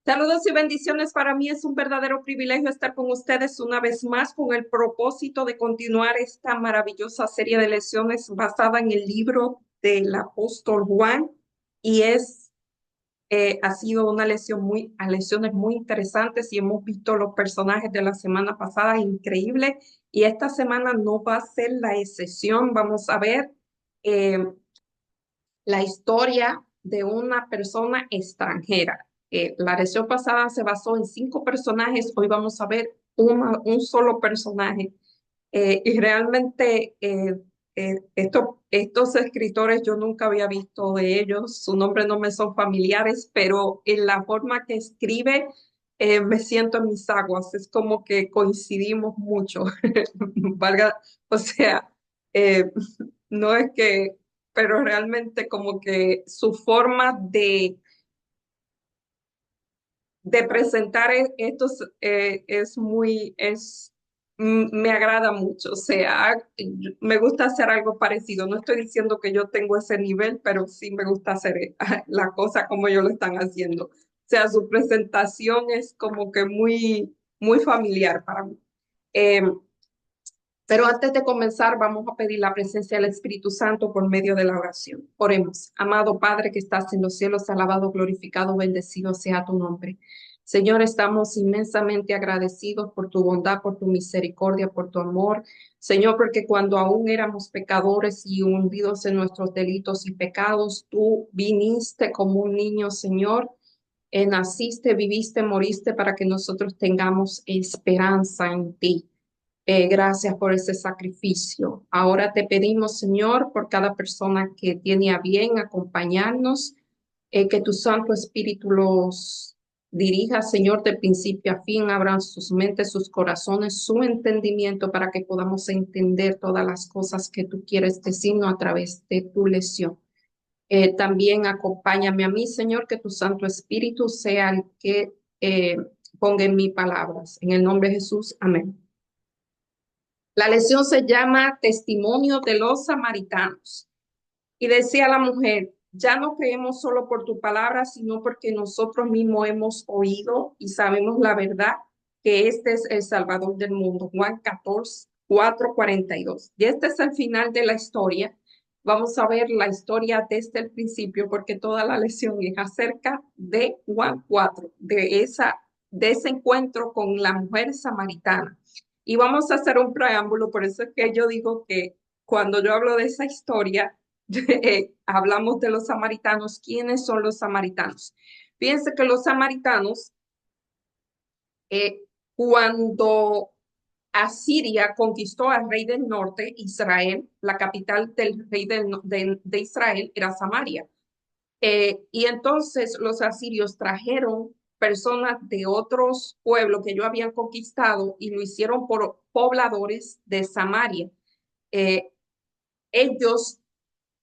Saludos y bendiciones. Para mí es un verdadero privilegio estar con ustedes una vez más con el propósito de continuar esta maravillosa serie de lecciones basada en el libro del apóstol Juan y ha sido una lecciones muy interesantes y hemos visto los personajes de la semana pasada increíble y esta semana no va a ser la excepción. Vamos a ver eh, la historia de una persona extranjera. La lección pasada se basó en 5 personajes, hoy vamos a ver un solo personaje. Y realmente estos escritores yo nunca había visto de ellos, su nombre no me son familiares, pero en la forma que escribe me siento en mis aguas, es como que coincidimos mucho, valga, o sea, eh, no es que, pero realmente como que su forma de presentar estos me agrada mucho. O sea, me gusta hacer algo parecido. No estoy diciendo que yo tengo ese nivel, pero sí me gusta hacer la cosa como ellos lo están haciendo. O sea, su presentación es como que muy familiar para mí. Eh, pero antes de comenzar, vamos a pedir la presencia del Espíritu Santo por medio de la oración. Oremos. Amado Padre que estás en los cielos, alabado, glorificado, bendecido sea tu nombre. Señor, estamos inmensamente agradecidos por tu bondad, por tu misericordia, por tu amor. Señor, porque cuando aún éramos pecadores y hundidos en nuestros delitos y pecados, tú viniste como un niño, Señor. Naciste, viviste, moriste para que nosotros tengamos esperanza en ti. Gracias por ese sacrificio. Ahora te pedimos, Señor, por cada persona que tiene a bien acompañarnos, que tu Santo Espíritu los dirija, Señor, de principio a fin, abran sus mentes, sus corazones, su entendimiento para que podamos entender todas las cosas que tú quieres decirnos a través de tu lección. También acompáñame a mí, Señor, que tu Santo Espíritu sea el que ponga en mis palabras. En el nombre de Jesús, amén. La lección se llama Testimonio de los Samaritanos. Y decía la mujer, ya no creemos solo por tu palabra, sino porque nosotros mismos hemos oído y sabemos la verdad que este es el Salvador del mundo. Juan 14, 4:42. Y este es el final de la historia. Vamos a ver la historia desde el principio, porque toda la lección es acerca de Juan 4, de ese encuentro con la mujer samaritana. Y vamos a hacer un preámbulo, por eso es que yo digo que cuando yo hablo de esa historia, hablamos de los samaritanos. ¿Quiénes son los samaritanos? Fíjense que los samaritanos, eh, cuando Asiria conquistó al rey del norte, Israel, la capital del rey de Israel era Samaria. Y entonces los asirios trajeron personas de otros pueblos que ellos habían conquistado y lo hicieron por pobladores de Samaria. Eh, ellos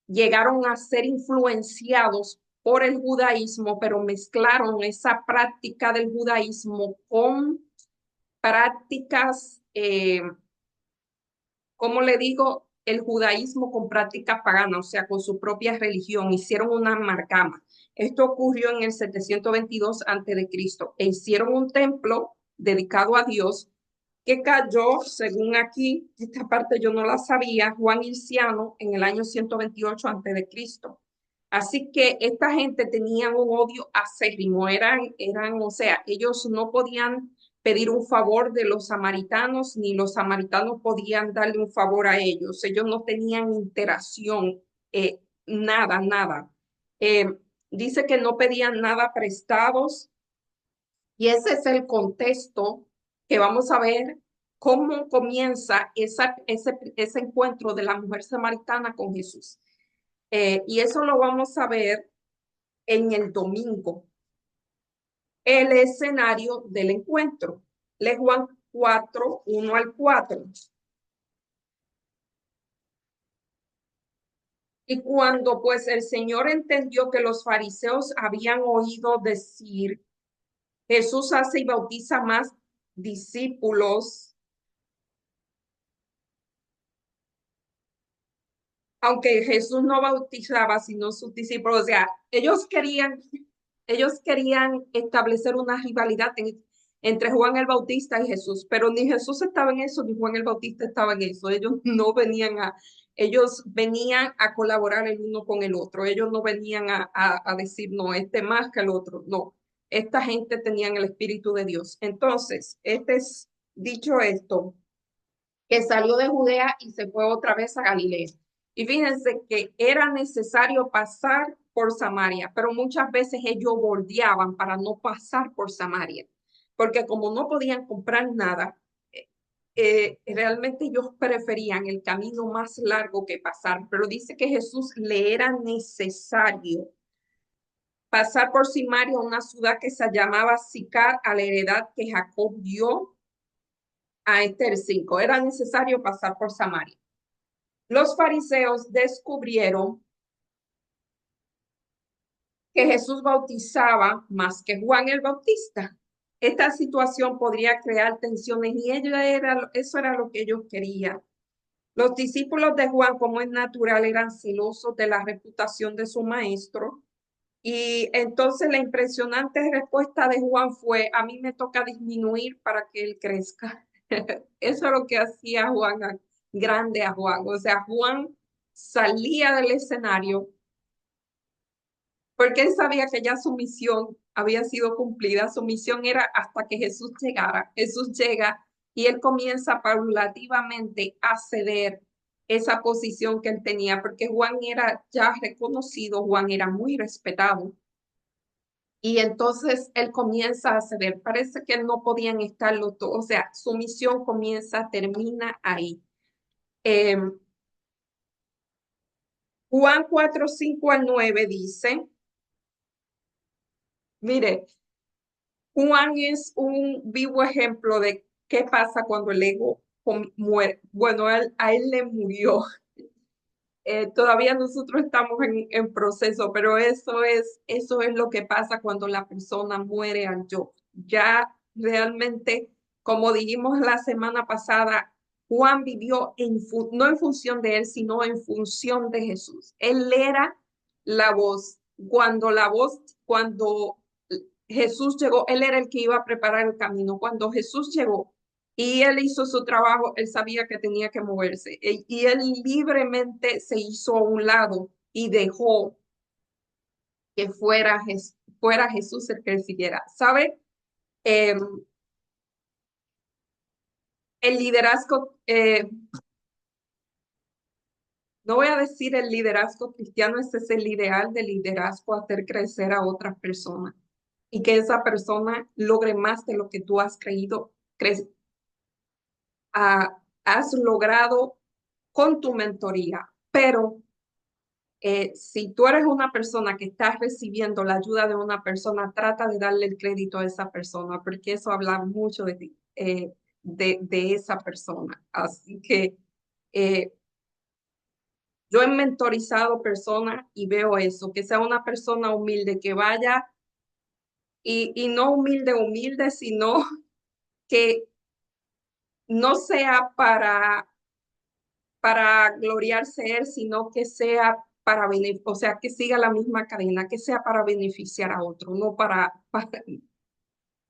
llegaron a ser influenciados por el judaísmo, pero mezclaron esa práctica del judaísmo con prácticas, como le digo, el judaísmo con prácticas paganas, o sea, con su propia religión, hicieron una amalgama. Esto ocurrió en el 722 a.C. e hicieron un templo dedicado a Dios que cayó, según aquí, esta parte yo no la sabía, Juan Ilciano en el año 128 a.C. Así que esta gente tenía un odio acérrimo, o sea, ellos no podían pedir un favor de los samaritanos, ni los samaritanos podían darle un favor a ellos no tenían interacción, nada. Eh, Dice que no pedían nada prestados, y ese es el contexto que vamos a ver cómo comienza ese encuentro de la mujer samaritana con Jesús. Y eso lo vamos a ver en el domingo, el escenario del encuentro. Le Juan 4, 1 al 4. Y cuando pues el Señor entendió que los fariseos habían oído decir, Jesús hace y bautiza más discípulos, aunque Jesús no bautizaba sino sus discípulos, o sea, ellos querían Ellos querían establecer una rivalidad entre Juan el Bautista y Jesús, pero ni Jesús estaba en eso, ni Juan el Bautista estaba en eso. Ellos venían a colaborar el uno con el otro. Ellos no venían a decir, no, este más que el otro. No, esta gente tenía el Espíritu de Dios. Entonces, dicho esto, que salió de Judea y se fue otra vez a Galilea. Y fíjense que era necesario pasar por Samaria, pero muchas veces ellos bordeaban para no pasar por Samaria, porque como no podían comprar nada, realmente ellos preferían el camino más largo que pasar, pero dice que Jesús le era necesario pasar por Samaria, una ciudad que se llamaba Sicar, a la heredad que Jacob dio a Esther 5. Era necesario pasar por Samaria. Los fariseos descubrieron que Jesús bautizaba más que Juan el Bautista. Esta situación podría crear tensiones y eso era lo que ellos querían. Los discípulos de Juan, como es natural, eran celosos de la reputación de su maestro. Y entonces la impresionante respuesta de Juan fue, a mí me toca disminuir para que él crezca. Eso es lo que hacía Juan grande a Juan. O sea, Juan salía del escenario porque él sabía que ya su misión había sido cumplida. Su misión era hasta que Jesús llegara. Jesús llega y él comienza paulativamente a ceder esa posición que él tenía, porque Juan era ya reconocido, Juan era muy respetado. Y entonces él comienza a ceder. Parece que no podían estar los dos. O sea, su misión termina ahí. Eh, Juan 4, 5 al 9 dice, mire, Juan es un vivo ejemplo de qué pasa cuando el ego muere. Bueno, a él le murió. Todavía nosotros estamos en proceso, pero eso es lo que pasa cuando la persona muere al yo. Ya realmente, como dijimos la semana pasada, Juan vivió no en función de él, sino en función de Jesús. Él era la voz. Cuando Jesús llegó, él era el que iba a preparar el camino. Cuando Jesús llegó, y él hizo su trabajo, él sabía que tenía que moverse y él libremente se hizo a un lado y dejó que fuera Jesús el que siguiera. ¿Sabe? Eh, el liderazgo, no voy a decir el liderazgo cristiano, ese es el ideal del liderazgo, hacer crecer a otras personas y que esa persona logre más de lo que tú has creído, has logrado con tu mentoría, pero si tú eres una persona que estás recibiendo la ayuda de una persona, trata de darle el crédito a esa persona, porque eso habla mucho de ti, de esa persona. Así que yo he mentorizado personas y veo eso, que sea una persona humilde, que vaya y no humilde, sino que no sea para gloriarse él, sino que sea o sea, que siga la misma cadena, que sea para beneficiar a otro, no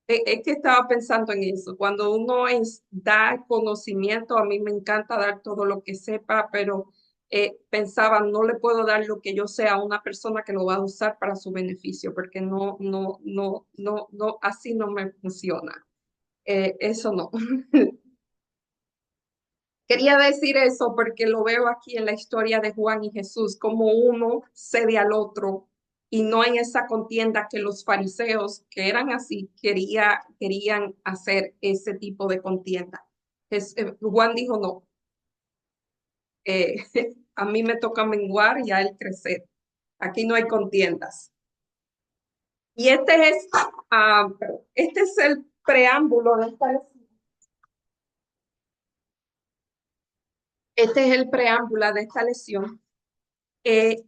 es que estaba pensando en eso. Cuando uno da conocimiento, a mí me encanta dar todo lo que sepa, pero pensaba, no le puedo dar lo que yo sé a una persona que lo va a usar para su beneficio, porque no, así no me funciona. Eso no. Quería decir eso porque lo veo aquí en la historia de Juan y Jesús, como uno cede al otro y no en esa contienda que los fariseos, que eran así, querían hacer ese tipo de contienda. Juan dijo, no, eh, a mí me toca menguar y a él crecer. Aquí no hay contiendas. Y este es el preámbulo de esta lección. Este es el preámbulo de esta lección. Eh,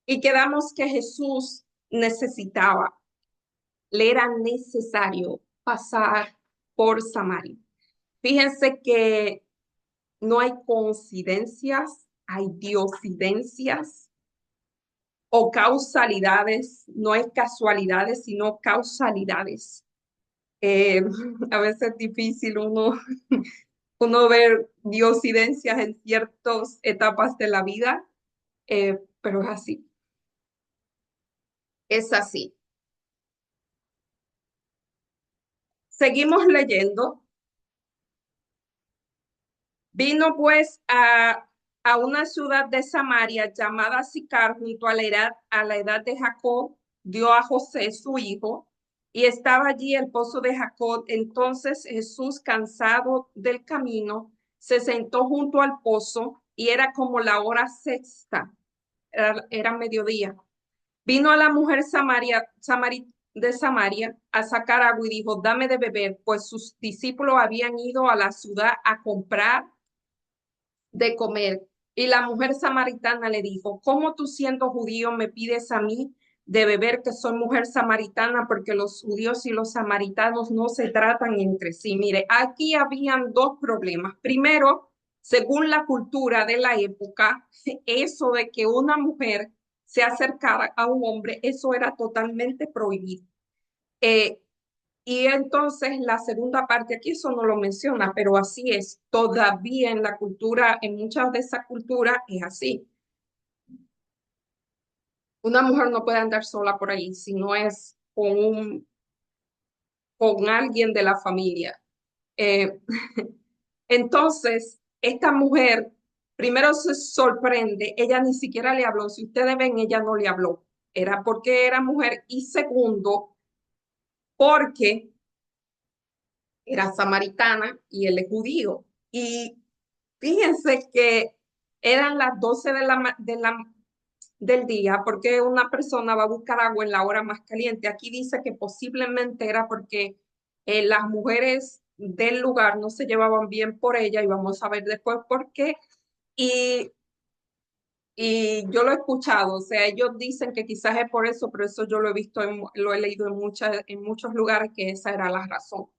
y quedamos que Jesús necesitaba, le era necesario pasar por Samaria. Fíjense que no hay coincidencias, hay diosidencias. o causalidades, no es casualidades, sino causalidades. Eh, a veces es difícil uno ver diosidencias en ciertas etapas de la vida, pero es así. Seguimos leyendo. Vino pues a una ciudad de Samaria llamada Sicar, junto a la edad de Jacob, dio a José su hijo, y estaba allí el pozo de Jacob. Entonces Jesús, cansado del camino, se sentó junto al pozo, y era como la hora sexta, era mediodía. Vino a la mujer de Samaria a sacar agua y dijo, dame de beber, pues sus discípulos habían ido a la ciudad a comprar de comer. Y la mujer samaritana le dijo, ¿cómo tú siendo judío me pides a mí de beber, que soy mujer samaritana? Porque los judíos y los samaritanos no se tratan entre sí. Mire, aquí habían dos problemas. Primero, según la cultura de la época, eso de que una mujer se acercara a un hombre, eso era totalmente prohibido. Eh, y entonces la segunda parte, aquí eso no lo menciona, pero así es. Todavía en la cultura, en muchas de esas culturas es así. Una mujer no puede andar sola por ahí si no es con alguien de la familia. Eh, entonces, esta mujer primero se sorprende, ella ni siquiera le habló. Si ustedes ven, ella no le habló. Era porque era mujer, y segundo, porque era samaritana y él es judío. Y fíjense que eran las 12 del día, porque una persona va a buscar agua en la hora más caliente. Aquí dice que posiblemente era porque las mujeres del lugar no se llevaban bien por ella, y vamos a ver después por qué. Y, y yo lo he escuchado, o sea, ellos dicen que quizás es por eso, pero eso yo lo he visto, lo he leído en muchos lugares, que esa era la razón.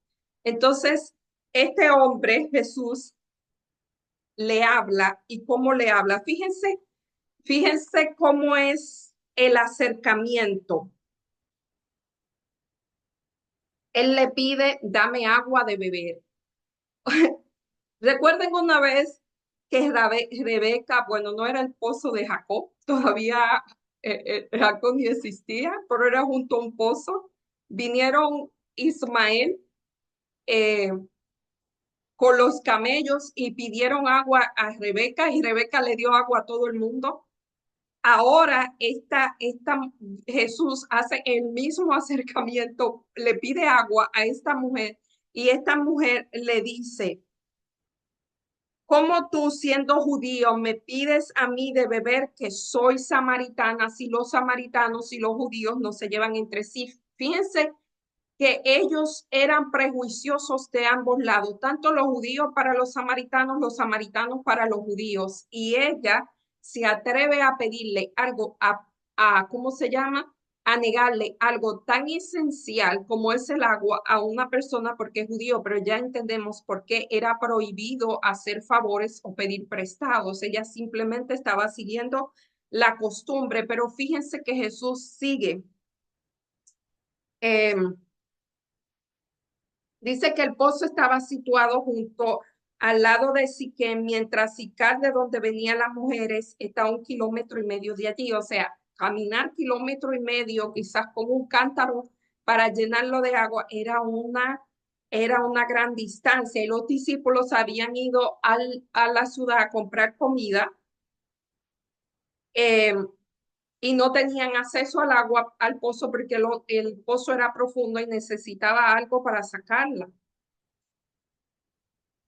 Entonces, este hombre, Jesús, le habla. ¿Y cómo le habla? Fíjense cómo es el acercamiento. Él le pide, dame agua de beber. Recuerden una vez que Rebeca, bueno, no era el pozo de Jacob, todavía Jacob ni existía, pero era junto a un pozo. Vinieron Ismael eh, con los camellos y pidieron agua a Rebeca, y Rebeca le dio agua a todo el mundo. Ahora Jesús hace el mismo acercamiento, le pide agua a esta mujer, y esta mujer le dice, ¿cómo tú siendo judío me pides a mí de beber, que soy samaritana, si los samaritanos y los judíos no se llevan entre sí? Fíjense que ellos eran prejuiciosos de ambos lados, tanto los judíos para los samaritanos para los judíos, y ella se atreve a pedirle algo, ¿cómo se llama? A negarle algo tan esencial como es el agua a una persona porque es judío, pero ya entendemos por qué era prohibido hacer favores o pedir prestados. Ella simplemente estaba siguiendo la costumbre, pero fíjense que Jesús sigue. Eh, Dice que el pozo estaba situado junto al lado de Siquem, mientras Sicar, de donde venían las mujeres, está a 1,5 kilómetros de allí. O sea, caminar 1,5 kilómetros, quizás con un cántaro para llenarlo de agua, era una gran distancia. Y los discípulos habían ido a la ciudad a comprar comida. eh, y no tenían acceso al agua, al pozo, porque el pozo era profundo y necesitaba algo para sacarla.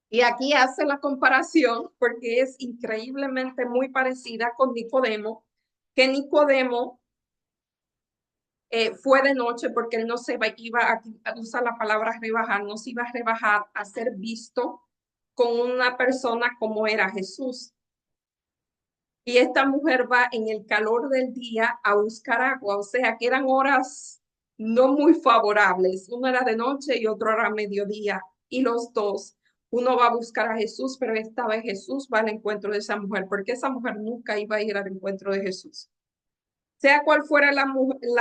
Y aquí hace la comparación porque es increíblemente muy parecida con Nicodemo, que Nicodemo fue de noche porque él no iba a usar la palabra rebajar, no se iba a rebajar a ser visto con una persona como era Jesús. Y esta mujer va en el calor del día a buscar agua, o sea que eran horas no muy favorables. Una era de noche y otro era mediodía, y los dos, uno va a buscar a Jesús, pero esta vez Jesús va al encuentro de esa mujer, porque esa mujer nunca iba a ir al encuentro de Jesús. Sea cual fuera la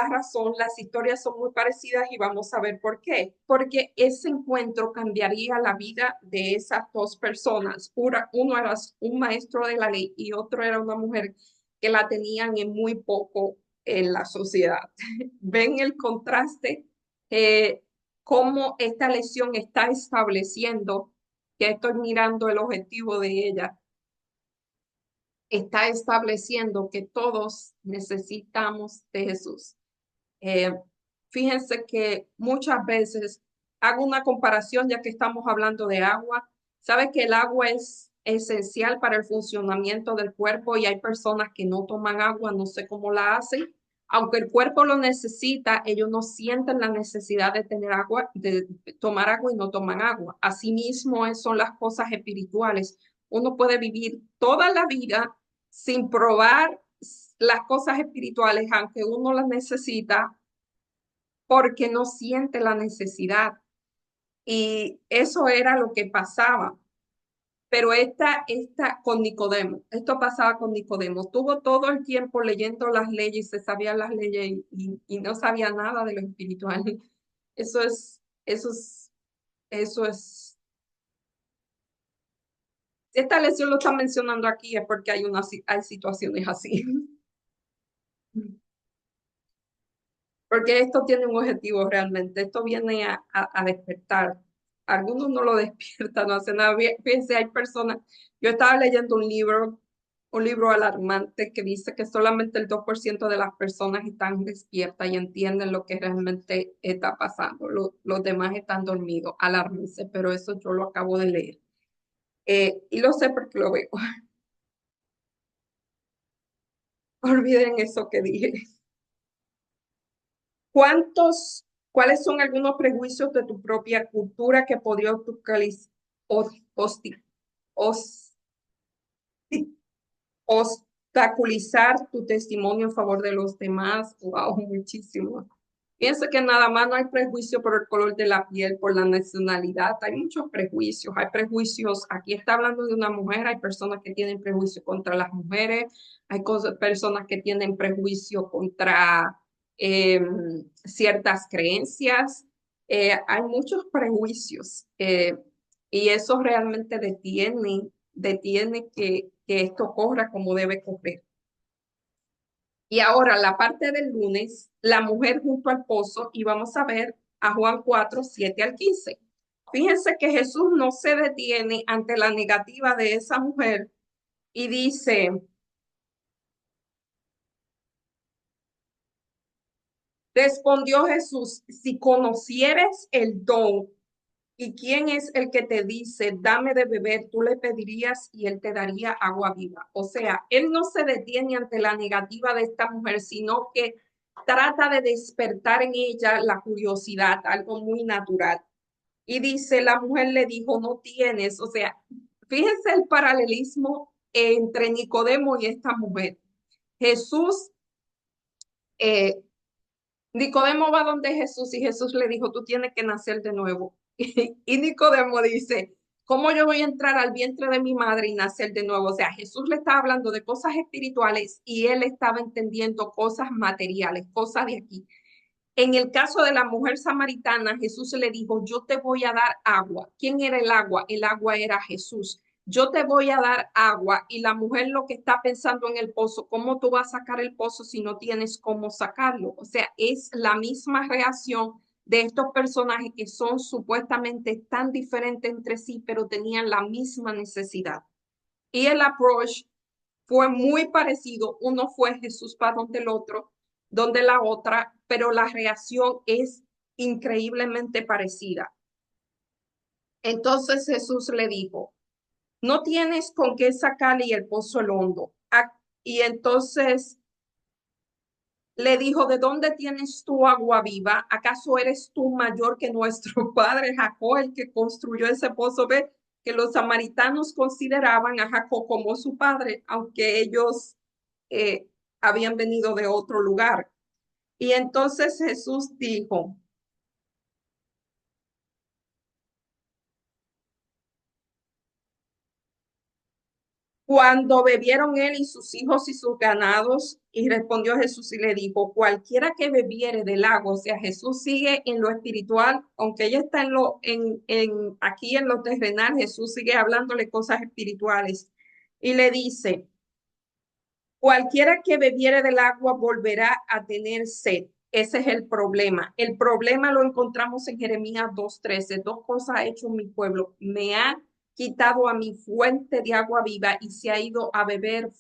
razón, las historias son muy parecidas y vamos a ver por qué. Porque ese encuentro cambiaría la vida de esas dos personas. Uno era un maestro de la ley y otro era una mujer que la tenían en muy poco en la sociedad. ¿Ven el contraste? Cómo esta lesión está estableciendo, que estoy mirando el objetivo de ella, está estableciendo que todos necesitamos de Jesús. Eh, Fíjense que muchas veces hago una comparación, ya que estamos hablando de agua. Sabe que el agua es esencial para el funcionamiento del cuerpo y hay personas que no toman agua, no sé cómo la hacen. Aunque el cuerpo lo necesita, ellos no sienten la necesidad de tener agua, de tomar agua y no toman agua. Asimismo, son las cosas espirituales. Uno puede vivir toda la vida sin probar las cosas espirituales, aunque uno las necesita, porque no siente la necesidad. Y eso era lo que pasaba. Pero esta con Nicodemo, esto pasaba con Nicodemo. Estuvo todo el tiempo leyendo las leyes, se sabía las leyes y no sabía nada de lo espiritual. Eso es, eso es, eso es. Si esta lección lo está mencionando aquí es porque hay situaciones así. Porque esto tiene un objetivo realmente, esto viene a despertar. Algunos no lo despiertan, no hacen nada. Fíjense, hay personas, yo estaba leyendo un libro alarmante que dice que solamente el 2% de las personas están despiertas y entienden lo que realmente está pasando. Los demás están dormidos, alármense, pero eso yo lo acabo de leer. Y lo sé porque lo veo. Olviden eso que dije. ¿Cuáles son algunos prejuicios de tu propia cultura que podría hosti- os- obstaculizar tu testimonio a favor de los demás? Wow, muchísimo. Pienso que nada más no hay prejuicio por el color de la piel, por la nacionalidad. Hay muchos prejuicios. Hay prejuicios. Aquí está hablando de una mujer. Hay personas que tienen prejuicio contra las mujeres. Hay personas que tienen prejuicio contra eh, ciertas creencias. Hay muchos prejuicios y eso realmente detiene que esto corra como debe correr. Y ahora la parte del lunes, la mujer junto al pozo, y vamos a ver a Juan 4:7 al 15. Fíjense que Jesús no se detiene ante la negativa de esa mujer y dice, respondió Jesús, si conocieres el don y quién es el que te dice, dame de beber, tú le pedirías y él te daría agua viva. O sea, él no se detiene ante la negativa de esta mujer, sino que trata de despertar en ella la curiosidad, algo muy natural. Y dice, la mujer le dijo, no tienes, o sea, fíjense el paralelismo entre Nicodemo y esta mujer. Jesús, eh, Nicodemo va donde Jesús y Jesús le dijo, tú tienes que nacer de nuevo. Y Nicodemo dice, ¿cómo yo voy a entrar al vientre de mi madre y nacer de nuevo? O sea, Jesús le estaba hablando de cosas espirituales y él estaba entendiendo cosas materiales, cosas de aquí. En el caso de la mujer samaritana, Jesús le dijo, yo te voy a dar agua. ¿Quién era el agua? El agua era Jesús. Yo te voy a dar agua y la mujer lo que está pensando en el pozo, ¿cómo tú vas a sacar el pozo si no tienes cómo sacarlo? O sea, es la misma reacción de estos personajes que son supuestamente tan diferentes entre sí, pero tenían la misma necesidad. Y el approach fue muy parecido. Uno fue Jesús para donde el otro, donde la otra, pero la reacción es increíblemente parecida. Entonces Jesús le dijo, no tienes con qué sacarle y el pozo el hondo. Y entonces le dijo, ¿de dónde tienes tu agua viva? ¿Acaso eres tú mayor que nuestro padre Jacob, el que construyó ese pozo? Ve que los samaritanos consideraban a Jacob como su padre, aunque ellos eh, habían venido de otro lugar. Y entonces Jesús dijo, Cuando bebieron él y sus hijos y sus ganados, y respondió Jesús y le dijo, cualquiera que bebiere del agua, o sea, Jesús sigue en lo espiritual, aunque ella está aquí en lo terrenal, Jesús sigue hablándole cosas espirituales. Y le dice, cualquiera que bebiere del agua volverá a tener sed. Ese es el problema. El problema lo encontramos en Jeremías 2:13. Dos cosas ha hecho mi pueblo. Me ha quitado a mi fuente de agua viva y se ha ido a beber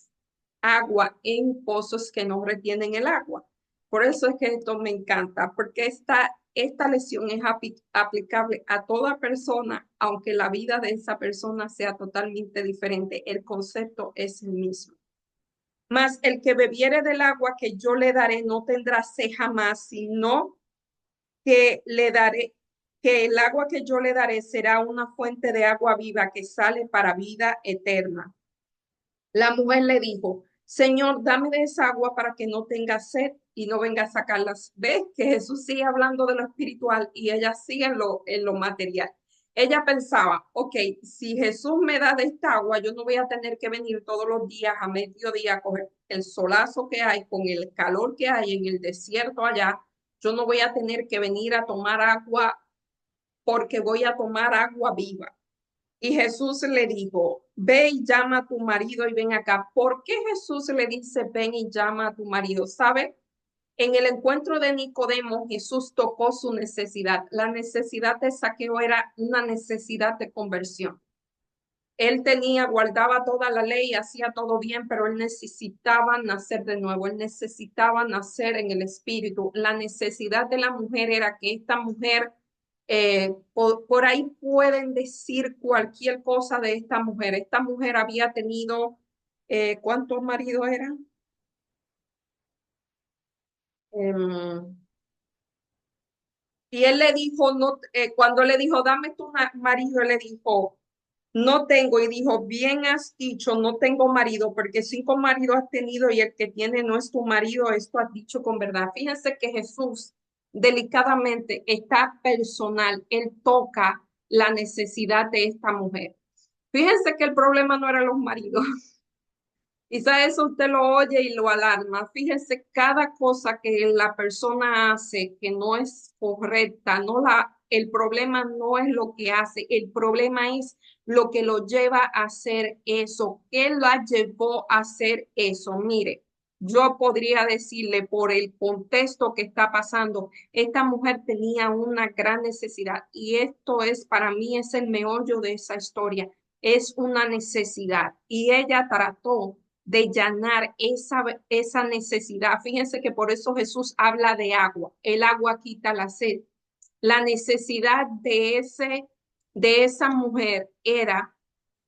agua en pozos que no retienen el agua. Por eso es que esto me encanta, porque esta lesión es aplicable a toda persona, aunque la vida de esa persona sea totalmente diferente. El concepto es el mismo. Mas el que bebiere del agua que yo le daré no tendrá sed jamás, sino que le daré, que el agua que yo le daré será una fuente de agua viva que sale para vida eterna. La mujer le dijo, Señor, dame de esa agua para que no tenga sed y no venga a sacarlas. ¿Ves que Jesús sigue hablando de lo espiritual y ella sigue en lo material? Ella pensaba, ok, si Jesús me da de esta agua, yo no voy a tener que venir todos los días a mediodía a coger el solazo que hay con el calor que hay en el desierto allá. Yo no voy a tener que venir a tomar agua porque voy a tomar agua viva. Y Jesús le dijo, ve y llama a tu marido y ven acá. ¿Por qué Jesús le dice, ven y llama a tu marido? ¿Sabe? En el encuentro de Nicodemo, Jesús tocó su necesidad. La necesidad de Saqueo era una necesidad de conversión. Él tenía, guardaba toda la ley, hacía todo bien, pero él necesitaba nacer de nuevo, él necesitaba nacer en el espíritu. La necesidad de la mujer era que esta mujer, por ahí pueden decir cualquier cosa de esta mujer. Esta mujer había tenido, ¿cuántos maridos eran? Em, y él le dijo, no, cuando le dijo, dame tu marido, él le dijo, no tengo, y dijo, bien has dicho, no tengo marido, porque 5 maridos has tenido y el que tiene no es tu marido, esto has dicho con verdad. Fíjense que Jesús delicadamente está personal, él toca la necesidad de esta mujer. Fíjense que el problema no eran los maridos. Quizá eso usted lo oye y lo alarma. Fíjese, cada cosa que la persona hace que no es correcta, el problema no es lo que hace, el problema es lo que lo lleva a hacer eso. ¿Qué la llevó a hacer eso? Mire, yo podría decirle por el contexto que está pasando, esta mujer tenía una gran necesidad y esto es para mí es el meollo de esa historia. Es una necesidad y ella trató de llenar esa necesidad. Fíjense que por eso Jesús habla de agua. El agua quita la sed. La necesidad de esa mujer era,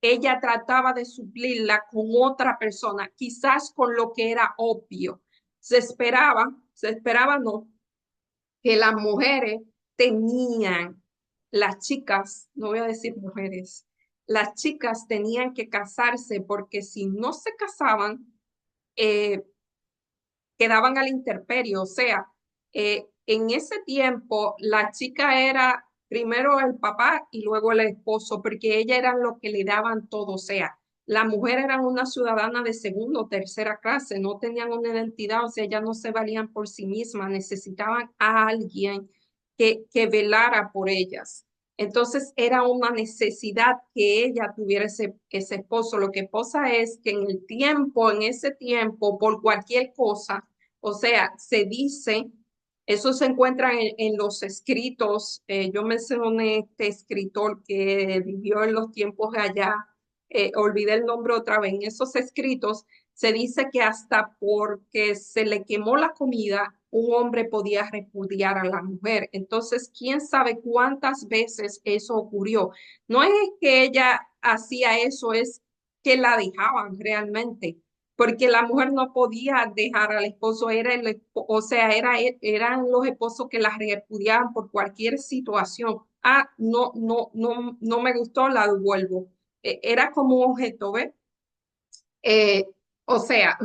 ella trataba de suplirla con otra persona, quizás con lo que era obvio. Se esperaba no, que las mujeres tenían, las chicas, no voy a decir mujeres, las chicas tenían que casarse porque si no se casaban, eh, quedaban al interperio. O sea, en ese tiempo la chica era primero el papá y luego el esposo, porque ella eran los que le daban todo. O sea, la mujer era una ciudadana de segunda o tercera clase, no tenían una identidad, o sea, ya no se valían por sí mismas, necesitaban a alguien que velara por ellas. Entonces era una necesidad que ella tuviera ese esposo. Lo que pasa es que en ese tiempo, por cualquier cosa, o sea, se dice, eso se encuentra en los escritos. Yo mencioné este escritor que vivió en los tiempos allá, olvidé el nombre otra vez. En esos escritos se dice que hasta porque se le quemó la comida, un hombre podía repudiar a la mujer. Entonces, quién sabe cuántas veces eso ocurrió. No es que ella hacía eso, es que la dejaban realmente, porque la mujer no podía dejar al esposo, o sea, eran los esposos que la repudiaban por cualquier situación. Ah, no, no, no, no me gustó, la devuelvo. Era como un objeto, ¿ves? Eh, o sea,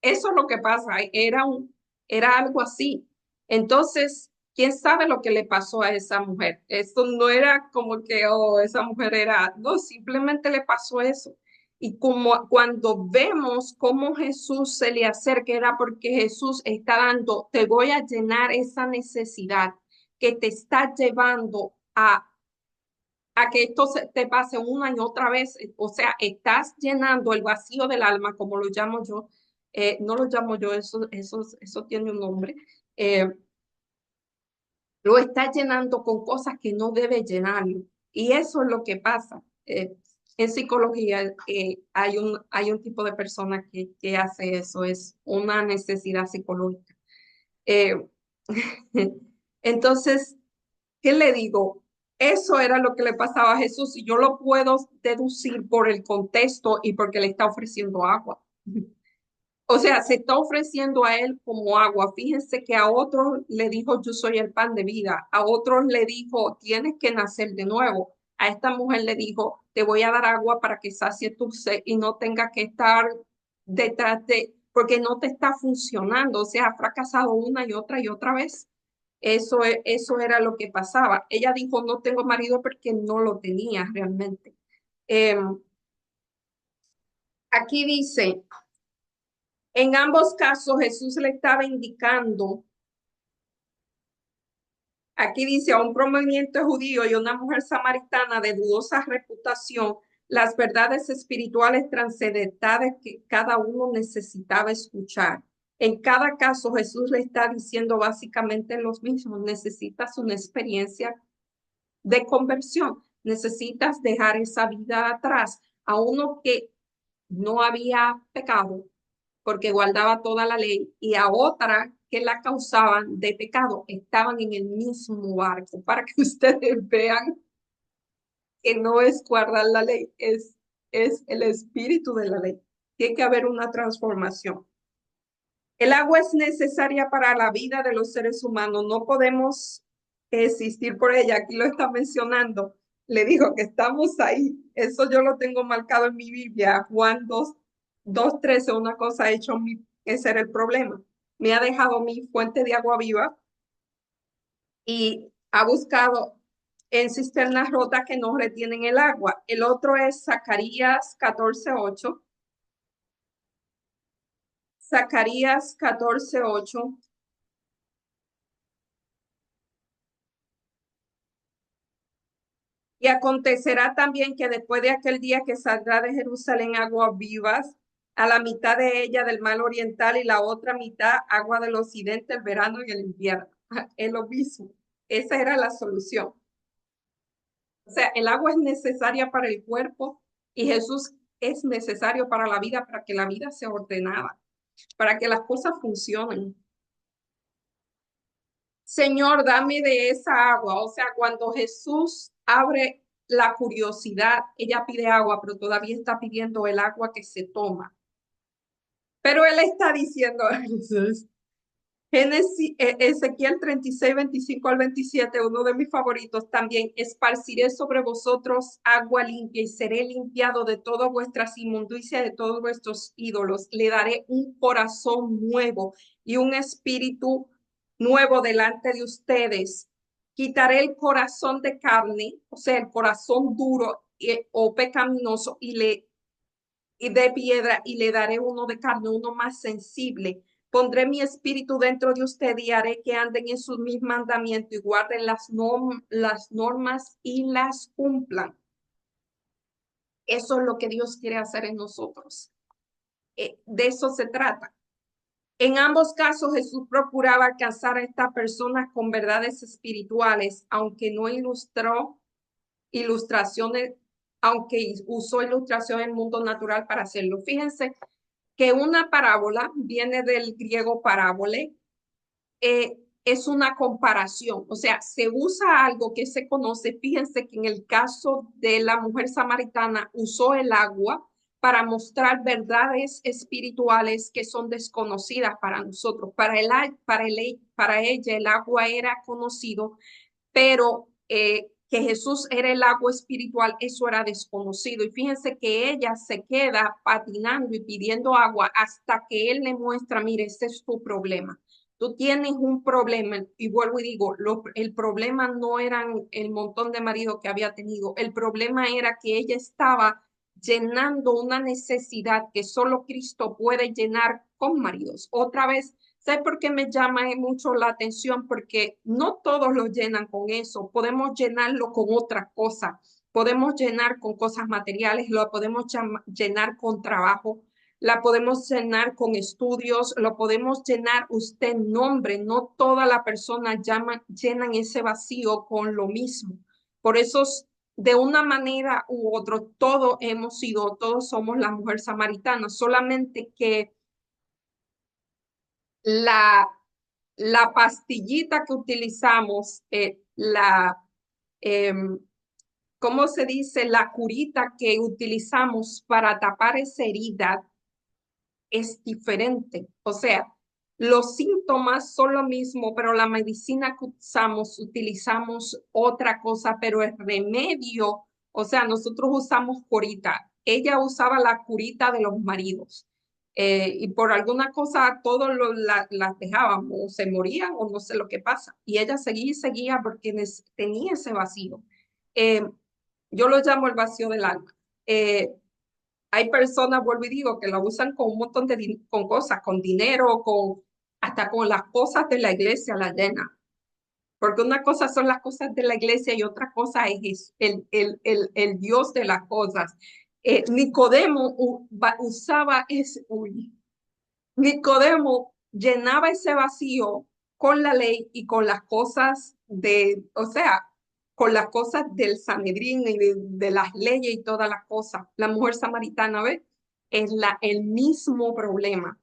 eso es lo que pasa, era algo así. Entonces, ¿quién sabe lo que le pasó a esa mujer? Esto no era como que, oh, esa mujer era, no, simplemente le pasó eso. Y como cuando vemos cómo Jesús se le acerca, era porque Jesús está dando, te voy a llenar esa necesidad que te está llevando a que esto te pase una y otra vez. O sea, estás llenando el vacío del alma, como lo llamo yo. No lo llamo yo, eso tiene un nombre. Eh, lo está llenando con cosas que no debe llenarlo. Y eso es lo que pasa. En psicología hay un tipo de persona que hace eso, es una necesidad psicológica. Eh, entonces, ¿qué le digo? Eso era lo que le pasaba a Jesús y yo lo puedo deducir por el contexto y porque le está ofreciendo agua. O sea, se está ofreciendo a él como agua. Fíjense que a otros le dijo, yo soy el pan de vida. A otros le dijo, tienes que nacer de nuevo. A esta mujer le dijo, te voy a dar agua para que sacie tu sed y no tenga que estar detrás de, porque no te está funcionando. O sea, ha fracasado una y otra vez. Eso era lo que pasaba. Ella dijo, no tengo marido porque no lo tenía realmente. Aquí dice, en ambos casos Jesús le estaba indicando, aquí dice a un prominente judío y una mujer samaritana de dudosa reputación, las verdades espirituales trascendentales que cada uno necesitaba escuchar. En cada caso Jesús le está diciendo básicamente los mismos, necesitas una experiencia de conversión. Necesitas dejar esa vida atrás a uno que no había pecado porque guardaba toda la ley y a otra que la causaban de pecado. Estaban en el mismo barco para que ustedes vean que no es guardar la ley, es el espíritu de la ley. Tiene que haber una transformación. El agua es necesaria para la vida de los seres humanos. No podemos existir por ella. Aquí lo está mencionando. Le digo que estamos ahí. Eso yo lo tengo marcado en mi Biblia. Juan 2:13, una cosa ha hecho ese era el problema. Me ha dejado mi fuente de agua viva y ha buscado en cisternas rotas que no retienen el agua. El otro es Zacarías 14:8. Zacarías 14:8. Y acontecerá también que después de aquel día que saldrá de Jerusalén aguas vivas, a la mitad de ella del mar oriental y la otra mitad agua del occidente, el verano y el invierno. Es lo mismo. Esa era la solución. O sea, el agua es necesaria para el cuerpo y Jesús es necesario para la vida, para que la vida sea ordenada, para que las cosas funcionen. Señor, dame de esa agua. O sea, cuando Jesús abre la curiosidad, ella pide agua, pero todavía está pidiendo el agua que se toma. Pero él está diciendo, Ezequiel 36:25 al 27, uno de mis favoritos también, esparciré sobre vosotros agua limpia y seré limpiado de todas vuestras inmundicias, de todos vuestros ídolos. Le daré un corazón nuevo y un espíritu nuevo delante de ustedes. Quitaré el corazón de carne, o sea, el corazón duro o pecaminoso y de piedra y le daré uno de carne, uno más sensible. Pondré mi espíritu dentro de usted y haré que anden en sus mis mandamientos y guarden las normas y las cumplan. Eso es lo que Dios quiere hacer en nosotros. De eso se trata. En ambos casos, Jesús procuraba alcanzar a estas personas con verdades espirituales, aunque no ilustraciones, aunque usó ilustración en el mundo natural para hacerlo. Fíjense que una parábola viene del griego parábole, es una comparación, o sea, se usa algo que se conoce. Fíjense que en el caso de la mujer samaritana usó el agua para mostrar verdades espirituales que son desconocidas para nosotros. Para ella el agua era conocido, pero que Jesús era el agua espiritual, eso era desconocido. Y fíjense que ella se queda patinando y pidiendo agua hasta que él le muestra, mire, este es tu problema. Tú tienes un problema, y vuelvo y digo, el problema no eran el montón de maridos que había tenido, el problema era que ella estaba llenando una necesidad que solo Cristo puede llenar con maridos. Otra vez, ¿sabes por qué me llama mucho la atención? Porque no todos lo llenan con eso. Podemos llenarlo con otra cosa. Podemos llenar con cosas materiales, lo podemos llenar con trabajo, la podemos llenar con estudios, lo podemos llenar usted nombre. No toda la persona llenan ese vacío con lo mismo. Por eso de una manera u otra, todos somos la mujer samaritana, solamente que la, la pastillita que utilizamos, em, ¿cómo se dice? La curita que utilizamos para tapar esa herida es diferente. O sea, los síntomas son lo mismo, pero la medicina que usamos, utilizamos otra cosa, pero el remedio, o sea, nosotros usamos curita. Ella usaba la curita de los maridos. Y por alguna cosa todos las dejábamos, o se morían o no sé lo que pasa. Y ella seguía y seguía porque tenía ese vacío. Eh, yo lo llamo el vacío del alma. Hay personas, vuelvo y digo, que lo usan con un montón con cosas, con dinero, hasta con las cosas de la iglesia la llena. Porque una cosa son las cosas de la iglesia y otra cosa es el Dios de las cosas. Nicodemo usaba Nicodemo llenaba ese vacío con la ley y con las cosas o sea, con las cosas del Sanedrín y de las leyes y todas las cosas. La mujer samaritana, ¿ves? Es el mismo problema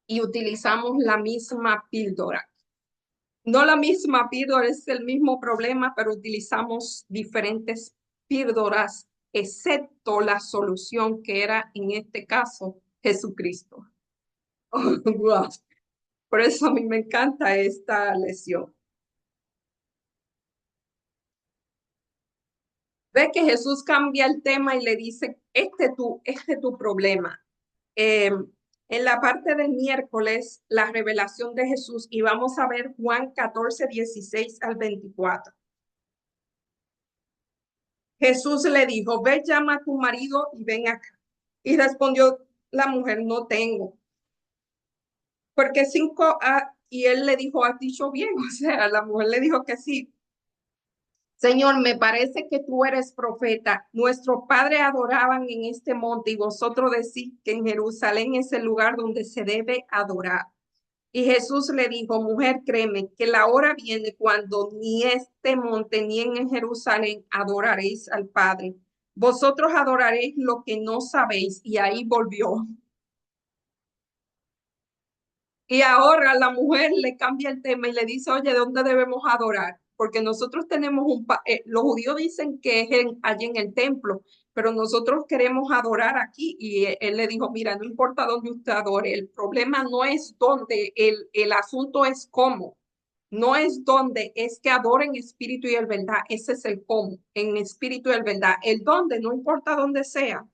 y utilizamos la misma píldora. No la misma píldora, es el mismo problema, pero utilizamos diferentes píldoras, excepto la solución que era en este caso Jesucristo. Oh, wow. Por eso a mí me encanta esta lección. Ve que Jesús cambia el tema y le dice, este tu problema. En la parte del miércoles, la revelación de Jesús, y vamos a ver Juan 14, 16 al 24. Jesús le dijo, ve, llama a tu marido y ven acá. Y respondió la mujer, no tengo. Porque y él le dijo, has dicho bien. O sea, la mujer le dijo que sí. Señor, me parece que tú eres profeta. Nuestros padres adoraban en este monte y vosotros decís que en Jerusalén es el lugar donde se debe adorar. Y Jesús le dijo, mujer, créeme que la hora viene cuando ni este monte ni en Jerusalén adoraréis al Padre. Vosotros adoraréis lo que no sabéis. Y ahí volvió. Y ahora la mujer le cambia el tema y le dice, oye, ¿dónde debemos adorar? Porque nosotros tenemos los judíos dicen que es allí en el templo, pero nosotros queremos adorar aquí. Y él le dijo, mira, no importa dónde usted adore, el problema no es dónde, el asunto es cómo. No es dónde, es que adoren espíritu y en verdad. Ese es el cómo, en espíritu y en verdad. El dónde, no importa dónde sea.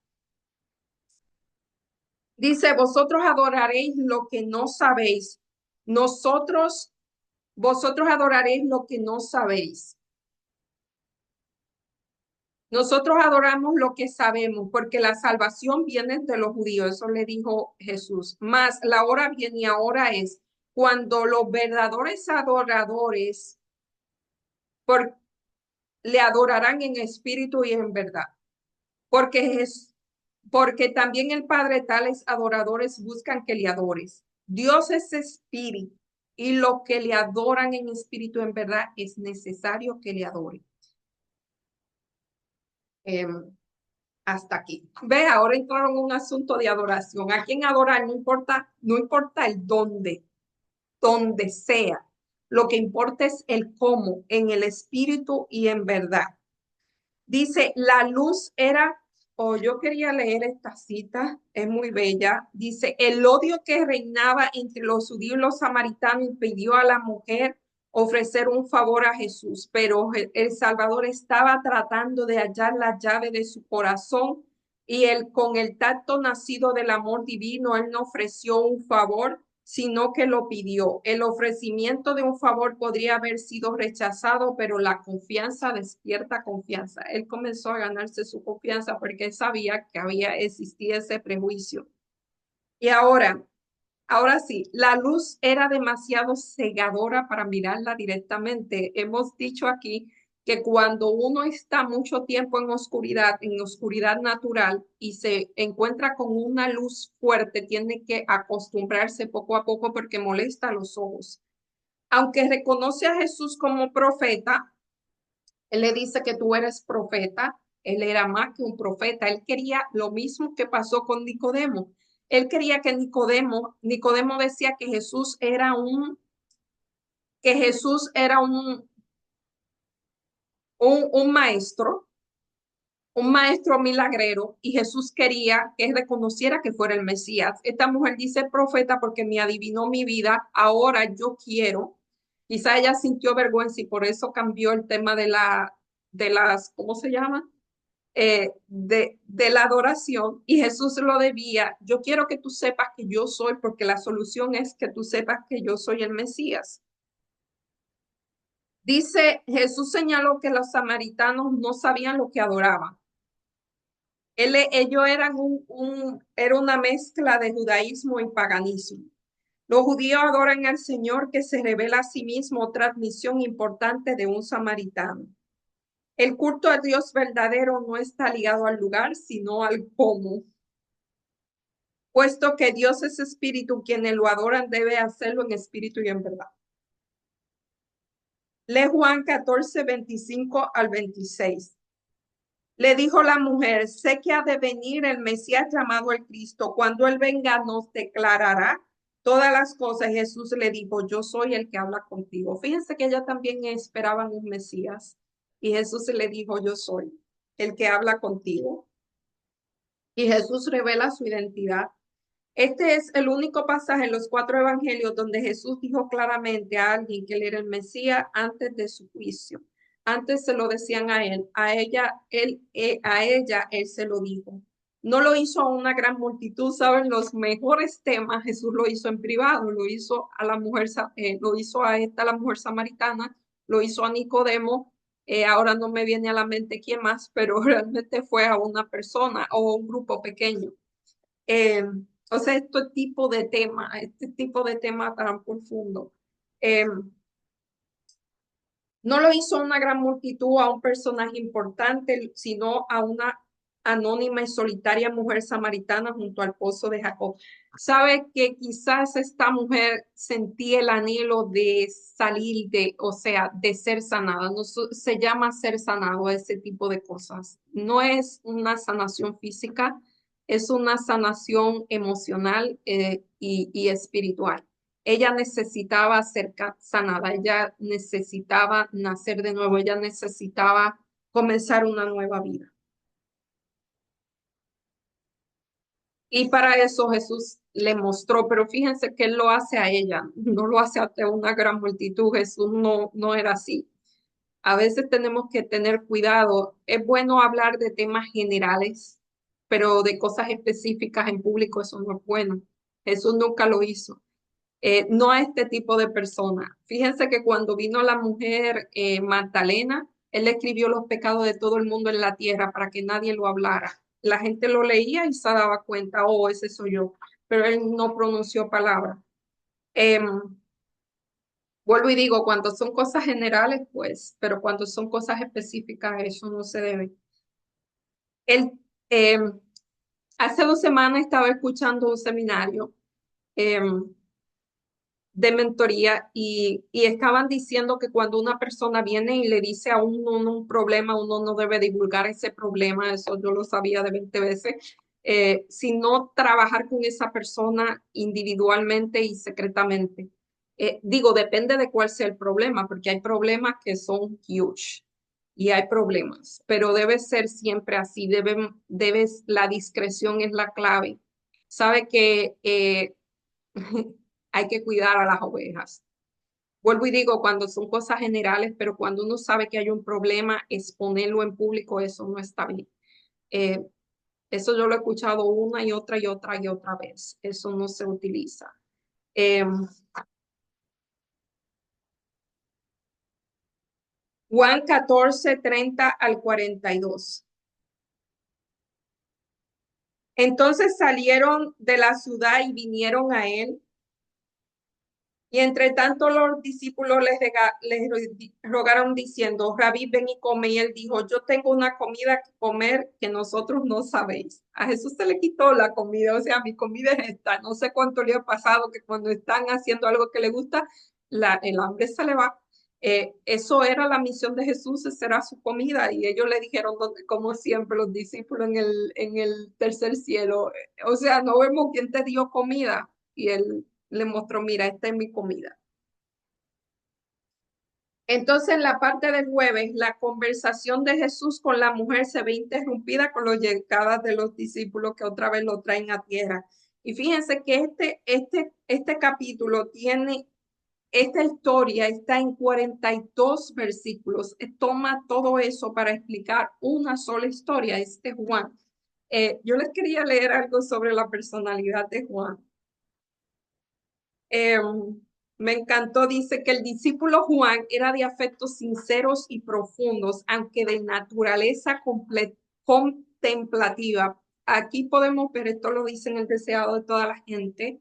Dice, vosotros adoraréis lo que no sabéis. Nosotros, vosotros adoraréis lo que no sabéis. Nosotros adoramos lo que sabemos, porque la salvación viene de los judíos. Eso le dijo Jesús. Más la hora viene y ahora es cuando los verdaderos adoradores por, le adorarán en espíritu y en verdad. Porque es, porque también el Padre tales adoradores buscan que le adores. Dios es espíritu y los que le adoran en espíritu en verdad es necesario que le adoren. Eh, hasta aquí. Ve, ahora entraron en un asunto de adoración. A quién adorar no importa, no importa el dónde, donde sea. Lo que importa es el cómo, en el espíritu y en verdad. Dice, la luz era, yo quería leer esta cita, es muy bella. Dice, el odio que reinaba entre los judíos y los samaritanos impidió a la mujer ofrecer un favor a Jesús, pero el Salvador estaba tratando de hallar la llave de su corazón y él, con el tacto nacido del amor divino, él no ofreció un favor, sino que lo pidió. El ofrecimiento de un favor podría haber sido rechazado, pero la confianza despierta confianza. Él comenzó a ganarse su confianza porque él sabía que existía ese prejuicio. Y ahora sí, la luz era demasiado cegadora para mirarla directamente. Hemos dicho aquí que cuando uno está mucho tiempo en oscuridad natural y se encuentra con una luz fuerte, tiene que acostumbrarse poco a poco porque molesta a los ojos. Aunque reconoce a Jesús como profeta, él le dice que tú eres profeta. Él era más que un profeta. Él quería lo mismo que pasó con Nicodemo. Él quería que Nicodemo decía que Jesús era un maestro, un maestro milagrero, y Jesús quería que reconociera que fuera el Mesías. Esta mujer dice profeta porque me adivinó mi vida. Ahora yo quiero. Quizá ella sintió vergüenza y por eso cambió el tema de las, ¿cómo se llama? De la adoración, y Jesús lo debía. Yo quiero que tú sepas que yo soy, porque la solución es que tú sepas que yo soy el Mesías. Dice, Jesús señaló que los samaritanos no sabían lo que adoraban. Ellos eran era una mezcla de judaísmo y paganismo. Los judíos adoran al Señor que se revela a sí mismo, otra admisión importante de un samaritano. El culto a Dios verdadero no está ligado al lugar, sino al cómo. Puesto que Dios es espíritu, quienes lo adoran debe hacerlo en espíritu y en verdad. Lee Juan 14, 25 al 26. Le dijo la mujer, sé que ha de venir el Mesías llamado el Cristo. Cuando él venga nos declarará todas las cosas. Jesús le dijo, yo soy el que habla contigo. Fíjense que ella también esperaba un Mesías. Y Jesús le dijo, yo soy el que habla contigo. Y Jesús revela su identidad. Este es el único pasaje en los cuatro evangelios donde Jesús dijo claramente a alguien que él era el Mesías antes de su juicio. Antes se lo decían a él, a ella él se lo dijo. No lo hizo a una gran multitud, ¿saben? Los mejores temas Jesús lo hizo en privado, lo hizo a la mujer, lo hizo a la mujer samaritana, lo hizo a Nicodemo. Ahora no me viene a la mente quién más, pero realmente fue a una persona o un grupo pequeño. Eh, o sea, este tipo de tema tan profundo. Eh, no lo hizo a una gran multitud, a un personaje importante, sino a una anónima y solitaria mujer samaritana junto al pozo de Jacob. Sabe que quizás esta mujer sentía el anhelo de salir o sea, de ser sanada. No se llama ser sanado a ese tipo de cosas. No es una sanación física, es una sanación emocional y espiritual. Ella necesitaba ser sanada, ella necesitaba nacer de nuevo, ella necesitaba comenzar una nueva vida. Y para eso Jesús le mostró, pero fíjense que él lo hace a ella, no lo hace ante una gran multitud. Jesús no era así. A veces tenemos que tener cuidado. Es bueno hablar de temas generales, pero de cosas específicas en público eso no es bueno. Jesús nunca lo hizo. No a este tipo de persona. Fíjense que cuando vino la mujer Magdalena, él escribió los pecados de todo el mundo en la tierra para que nadie lo hablara. La gente lo leía y se daba cuenta, oh, ese soy yo, pero él no pronunció palabra. Em, Vuelvo y digo, cuando son cosas generales, pues, pero cuando son cosas específicas, eso no se debe. Él, em, Hace 2 semanas estaba escuchando un seminario. em, de mentoría y estaban diciendo que cuando una persona viene y le dice a uno un problema, uno no debe divulgar ese problema, eso yo lo sabía de 20 veces, sino trabajar con esa persona individualmente y secretamente. Digo, depende de cuál sea el problema, porque hay problemas que son huge y hay problemas, pero debe ser siempre así, la discreción es la clave. Sabe que hay que cuidar a las ovejas. Vuelvo y digo, cuando son cosas generales, pero cuando uno sabe que hay un problema, exponerlo en público, eso no está bien. Eh, Eso yo lo he escuchado una y otra y otra y otra vez. Eso no se utiliza. Eh, Juan 14:30 al 42. Entonces salieron de la ciudad y vinieron a él. Y entre tanto los discípulos les rogaron diciendo, Rabí, ven y come. Y él dijo, yo tengo una comida que comer que nosotros no sabéis. A Jesús se le quitó la comida, o sea, mi comida es esta. No sé cuánto le ha pasado que cuando están haciendo algo que le gusta, el hambre se le va. Eso era la misión de Jesús, esa era su comida. Y ellos le dijeron, como siempre, los discípulos en el tercer cielo, o sea, no vemos quién te dio comida. Y él le mostró, mira, esta es mi comida. Entonces, en la parte del jueves, la conversación de Jesús con la mujer se ve interrumpida con las llegadas de los discípulos que otra vez lo traen a tierra. Y fíjense que este capítulo tiene, esta historia está en 42 versículos. Toma todo eso para explicar una sola historia, este Juan. Yo les quería leer algo sobre la personalidad de Juan. Eh, Me encantó, dice que el discípulo Juan era de afectos sinceros y profundos, aunque de naturaleza contemplativa. Aquí podemos ver, esto lo dice en el deseado de toda la gente,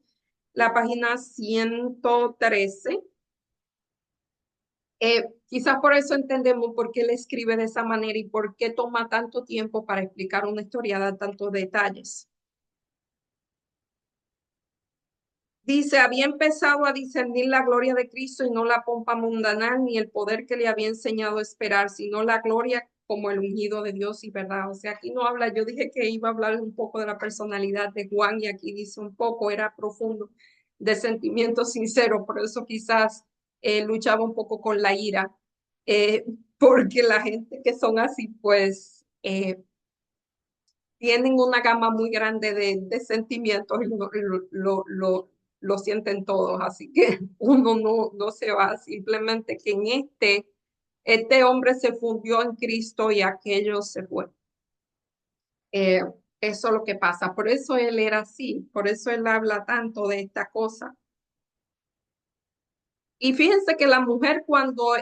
la página 113. Quizás por eso entendemos por qué él escribe de esa manera y por qué toma tanto tiempo para explicar una historia, da tantos detalles. Dice, había empezado a discernir la gloria de Cristo y no la pompa mundanal ni el poder que le había enseñado a esperar, sino la gloria como el ungido de Dios y verdad. O sea, aquí no habla, yo dije que iba a hablar un poco de la personalidad de Juan y aquí dice un poco, era profundo, de sentimiento sincero, por eso quizás luchaba un poco con la ira, porque la gente que son así, pues tienen una gama muy grande de sentimientos y lo sienten todos, así que uno no se va, simplemente que en este hombre se fundió en Cristo y aquello se fue. Eh, Eso es lo que pasa, por eso él era así, por eso él habla tanto de esta cosa. Y fíjense que la mujer cuando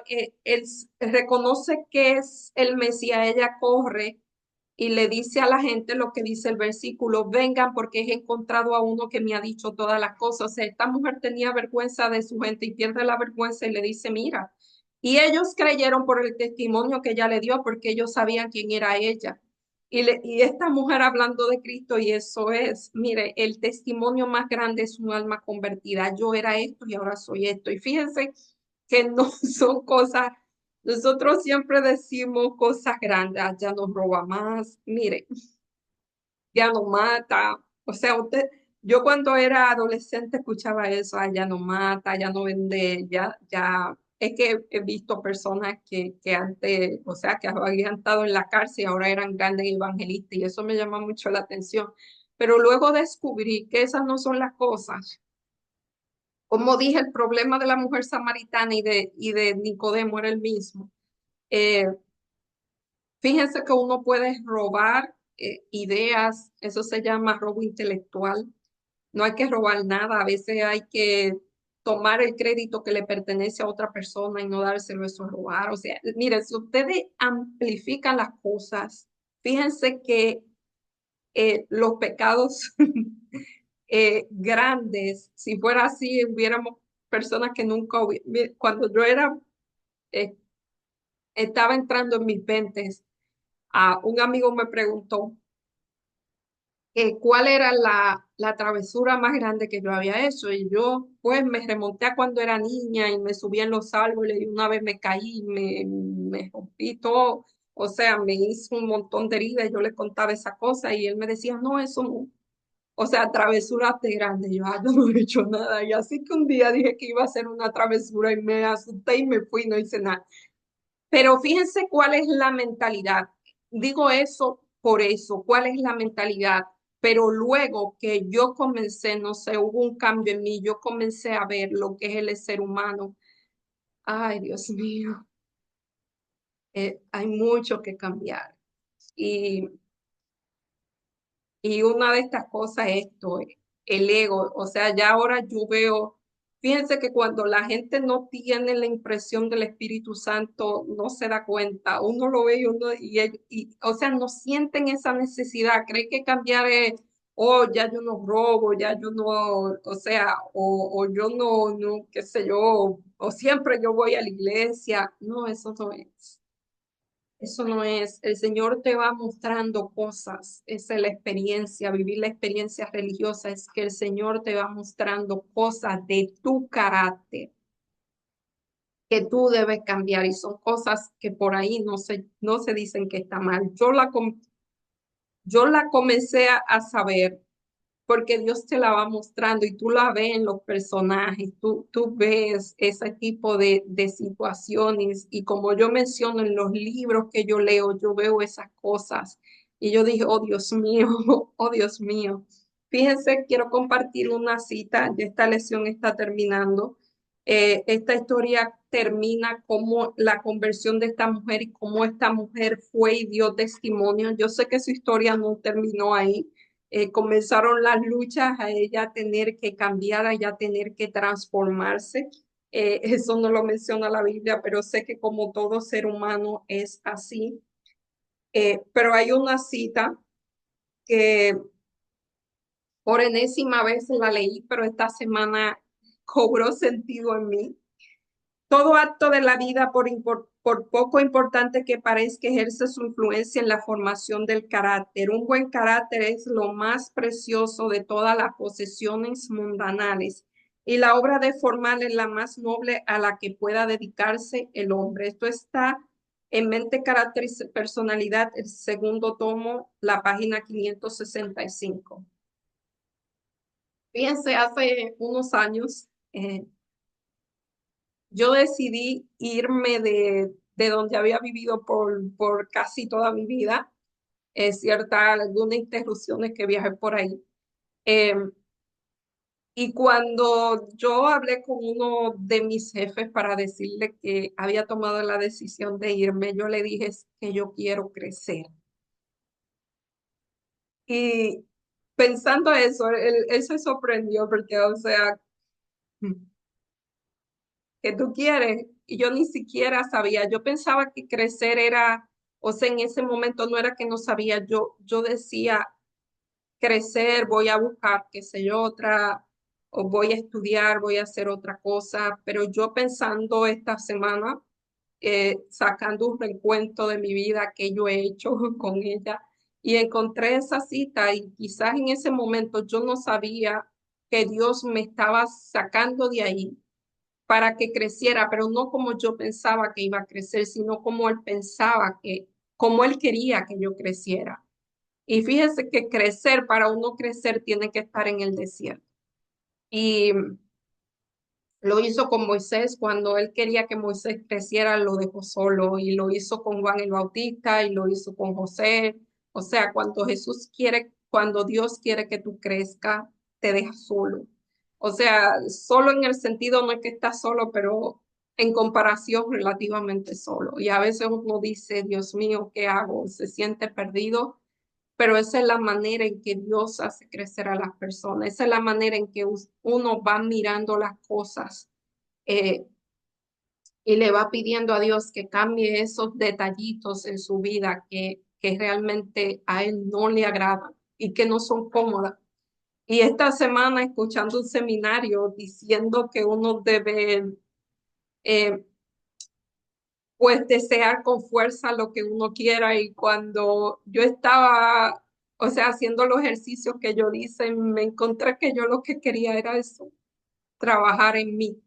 él reconoce que es el Mesías, ella corre y le dice a la gente lo que dice el versículo, vengan porque he encontrado a uno que me ha dicho todas las cosas. O sea, esta mujer tenía vergüenza de su gente y pierde la vergüenza y le dice, mira. Y ellos creyeron por el testimonio que ella le dio porque ellos sabían quién era ella. Y esta mujer hablando de Cristo, y eso es, mire, el testimonio más grande es un alma convertida. Yo era esto y ahora soy esto. Y fíjense que no son cosas, nosotros siempre decimos cosas grandes, "Ah, ya no roba más, mire, ya no mata". O sea, yo cuando era adolescente escuchaba eso, "Ah, ya no mata, ya no vende, ya". Es que he visto personas que antes, o sea, que habían estado en la cárcel y ahora eran grandes evangelistas y eso me llama mucho la atención. Pero luego descubrí que esas no son las cosas. Como dije, el problema de la mujer samaritana y de Nicodemo era el mismo. Eh, Fíjense que uno puede robar ideas, eso se llama robo intelectual. No hay que robar nada, a veces hay que tomar el crédito que le pertenece a otra persona y no dárselo, eso es robar. O sea, miren, si ustedes amplifican las cosas, fíjense que los pecados grandes, si fuera así, hubiéramos personas que nunca, cuando yo eh, estaba entrando en mis 20, un amigo me preguntó cuál era la travesura más grande que yo había hecho. Y yo, pues, me remonté a cuando era niña y me subí en los árboles y una vez me caí, me rompí todo. O sea, me hizo un montón de heridas. Yo le contaba esa cosa y él me decía, no, eso no. O sea, travesuras de grande. Yo, yo no he hecho nada. Y así que un día dije que iba a hacer una travesura y me asusté y me fui y no hice nada. Pero fíjense cuál es la mentalidad. Digo eso por eso, cuál es la mentalidad. Pero luego que yo comencé, no sé, hubo un cambio en mí, yo comencé a ver lo que es el ser humano. Ay, Dios mío, hay mucho que cambiar. Y, y una de estas cosas es esto, el ego. O sea, ya ahora yo veo Fíjense que cuando la gente no tiene la impresión del Espíritu Santo, no se da cuenta. Uno lo ve y o sea, no sienten esa necesidad. Cree que cambiar es, oh, ya yo no robo, ya yo no, o sea, o yo no, qué sé yo, o siempre yo voy a la iglesia. No, eso no es. Eso no es. El Señor te va mostrando cosas. Esa es la experiencia. Vivir la experiencia religiosa es que el Señor te va mostrando cosas de tu carácter que tú debes cambiar y son cosas que por ahí no se dicen que está mal. Yo la comencé a saber porque Dios te la va mostrando y tú la ves en los personajes, tú ves ese tipo de situaciones y como yo menciono en los libros que yo leo, yo veo esas cosas y yo dije, oh Dios mío, oh Dios mío. Fíjense, quiero compartir una cita, ya esta lección está terminando. Esta historia termina como la conversión de esta mujer y cómo esta mujer fue y dio testimonio. Yo sé que su historia no terminó ahí, comenzaron las luchas a ella tener que cambiar, a ella tener que transformarse. Eso no lo menciona la Biblia, pero sé que como todo ser humano es así. Pero hay una cita que por enésima vez la leí, pero esta semana cobró sentido en mí. Todo acto de la vida, por poco importante que parezca, ejerce su influencia en la formación del carácter. Un buen carácter es lo más precioso de todas las posesiones mundanales y la obra de formar es la más noble a la que pueda dedicarse el hombre. Esto está en Mente, Carácter y Personalidad, el segundo tomo, la página 565. Fíjense, hace unos años, yo decidí irme de donde había vivido por casi toda mi vida, algunas interrupciones que viajé por ahí. Eh, y cuando yo hablé con uno de mis jefes para decirle que había tomado la decisión de irme, yo le dije "Es que yo quiero crecer". Y pensando eso, él se sorprendió porque, o sea, que tú quieres. Y yo ni siquiera sabía, yo pensaba que crecer era, o sea, en ese momento no era que no sabía, yo decía, crecer, voy a buscar, qué sé yo, otra, o voy a estudiar, voy a hacer otra cosa, pero yo pensando esta semana, sacando un recuento de mi vida que yo he hecho con ella, y encontré esa cita y quizás en ese momento yo no sabía que Dios me estaba sacando de ahí para que creciera, pero no como yo pensaba que iba a crecer, sino como él pensaba como él quería que yo creciera. Y fíjese que crecer, para uno crecer, tiene que estar en el desierto. Y lo hizo con Moisés, cuando él quería que Moisés creciera, lo dejó solo, y lo hizo con Juan el Bautista, y lo hizo con José. O sea, cuando Dios quiere que tú crezcas, te deja solo. O sea, solo en el sentido no es que estás solo, pero en comparación relativamente solo. Y a veces uno dice, Dios mío, ¿qué hago? Se siente perdido, pero esa es la manera en que Dios hace crecer a las personas. Esa es la manera en que uno va mirando las cosas, eh, y le va pidiendo a Dios que cambie esos detallitos en su vida que realmente a él no le agradan y que no son cómodas. Y esta semana escuchando un seminario diciendo que uno debe, eh, pues, desear con fuerza lo que uno quiera, y cuando yo estaba, o sea, haciendo los ejercicios que yo hice, me encontré que yo lo que quería era eso, trabajar en mí.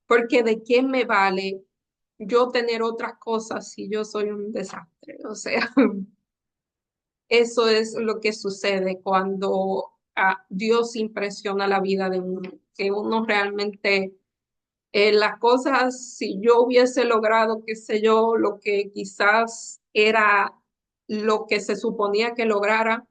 Porque de qué me vale yo tener otras cosas si yo soy un desastre. O sea, eso es lo que sucede cuando Dios impresiona la vida de uno, que uno realmente, las cosas, si yo hubiese logrado, qué sé yo, lo que quizás era lo que se suponía que lograra,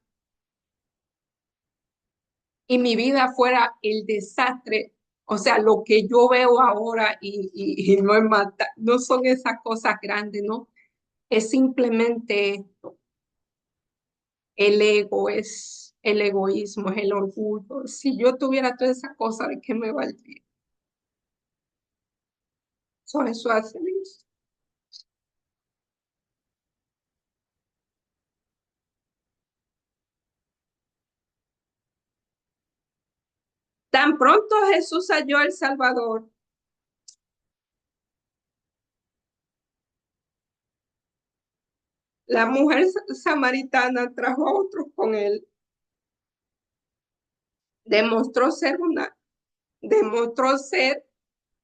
y mi vida fuera el desastre, o sea, lo que yo veo ahora y no es no son esas cosas grandes, ¿no? Es simplemente esto. El ego es el egoísmo, es el orgullo. Si yo tuviera todas esas cosas, ¿de qué me valdría? Eso hace Dios. Tan pronto Jesús halló al Salvador, la mujer samaritana trajo a otros con él. Demostró ser una, demostró ser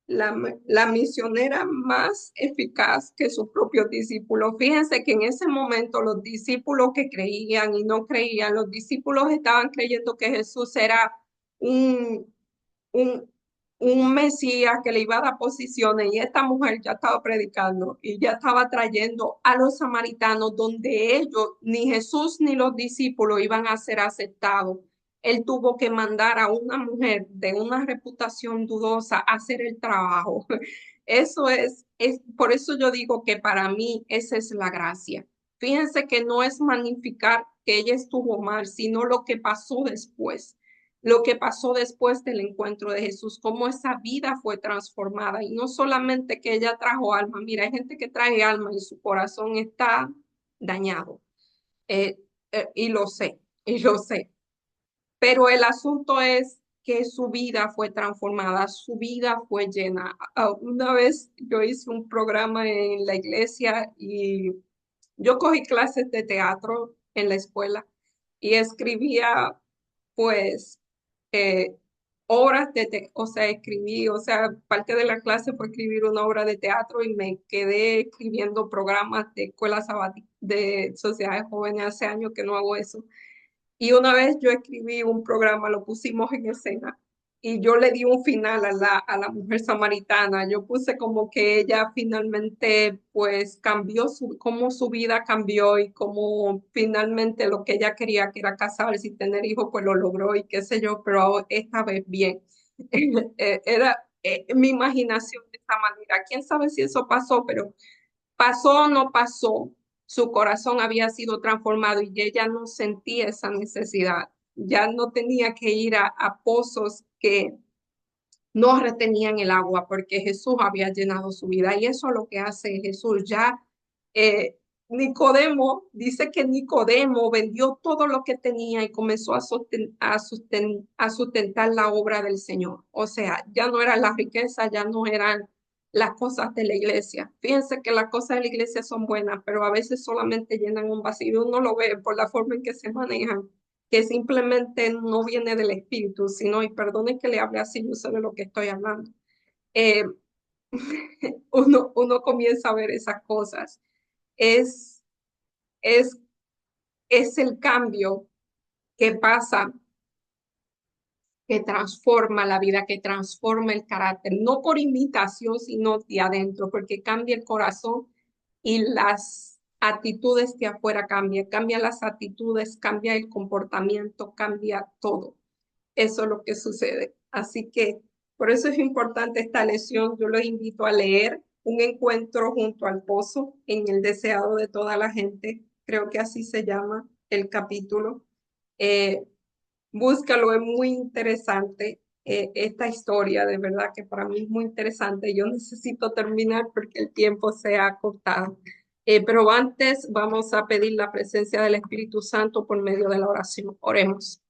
la misionera más eficaz que sus propios discípulos. Fíjense que en ese momento los discípulos que creían y no creían, los discípulos estaban creyendo que Jesús era un, un, un Mesías que le iba a dar posiciones y esta mujer ya estaba predicando y ya estaba trayendo a los samaritanos donde ellos, ni Jesús ni los discípulos iban a ser aceptados. Él tuvo que mandar a una mujer de una reputación dudosa a hacer el trabajo. Eso es, por eso yo digo que para mí esa es la gracia. Fíjense que no es magnificar que ella estuvo mal, sino lo que pasó después, lo que pasó después del encuentro de Jesús, cómo esa vida fue transformada. Y no solamente que ella trajo alma, mira, hay gente que trae alma y su corazón está dañado. Eh, y lo sé, y lo sé. Pero el asunto es que su vida fue transformada, su vida fue llena. Una vez yo hice un programa en la iglesia y yo cogí clases de teatro en la escuela y escribía, pues, eh, obras o sea, escribí, o sea, parte de la clase fue escribir una obra de teatro y me quedé escribiendo programas de escuela sabática, de sociedades jóvenes. Hace años que no hago eso. Y una vez yo escribí un programa, lo pusimos en escena y yo le di un final a la mujer samaritana. Yo puse como que ella finalmente pues cambió cómo su vida cambió y cómo finalmente lo que ella quería, que era casarse y tener hijos, pues lo logró y qué sé yo, pero esta vez bien. Era mi imaginación de esa manera. ¿Quién sabe si eso pasó? Pero pasó o no pasó, su corazón había sido transformado y ella no sentía esa necesidad. Ya no tenía que ir a pozos que no retenían el agua porque Jesús había llenado su vida. Y eso es lo que hace Jesús. Ya eh, Nicodemo, dice que Nicodemo vendió todo lo que tenía y comenzó a sustentar la obra del Señor. O sea, ya no eran las riquezas, ya no eran las cosas de la iglesia. Fíjense que las cosas de la iglesia son buenas, pero a veces solamente llenan un vacío. Uno lo ve por la forma en que se manejan, que simplemente no viene del espíritu, sino, y perdone que le hable así, yo sé de lo que estoy hablando. Eh, uno comienza a ver esas cosas. Es, es, es el cambio que pasa, que transforma la vida, que transforma el carácter, no por imitación, sino de adentro, porque cambia el corazón y las actitudes de afuera cambian, cambia las actitudes, cambia el comportamiento, cambia todo. Eso es lo que sucede. Así que por eso es importante esta lección. Yo los invito a leer Un encuentro junto al pozo en el deseado de toda la gente. Creo que así se llama el capítulo. Eh, Búscalo, es muy interesante esta historia, de verdad que para mí es muy interesante. Yo necesito terminar porque el tiempo se ha cortado. Pero antes vamos a pedir la presencia del Espíritu Santo por medio de la oración. Oremos.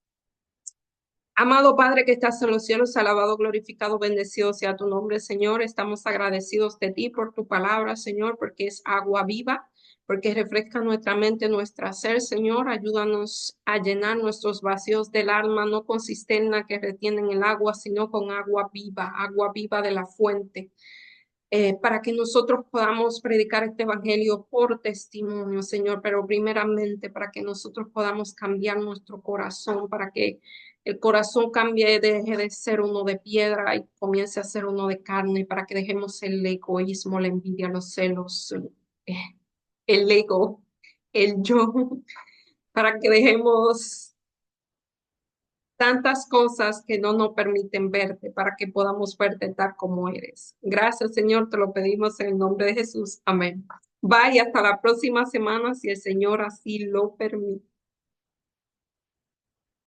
Amado Padre que estás en los cielos, alabado, glorificado, bendecido sea tu nombre, Señor. Estamos agradecidos de ti por tu palabra, Señor, porque es agua viva, porque refresca nuestra mente, nuestra ser, Señor. Ayúdanos a llenar nuestros vacíos del alma, no con cisterna que retienen el agua, sino con agua viva de la fuente, para que nosotros podamos predicar este evangelio por testimonio, Señor, pero primeramente para que nosotros podamos cambiar nuestro corazón, para que el corazón cambie y deje de ser uno de piedra y comience a ser uno de carne, para que dejemos el egoísmo, la envidia, los celos, eh, el ego, el yo, para que dejemos tantas cosas que no nos permiten verte, para que podamos verte tal como eres. Gracias, Señor, te lo pedimos en el nombre de Jesús. Amén. Bye, hasta la próxima semana, si el Señor así lo permite.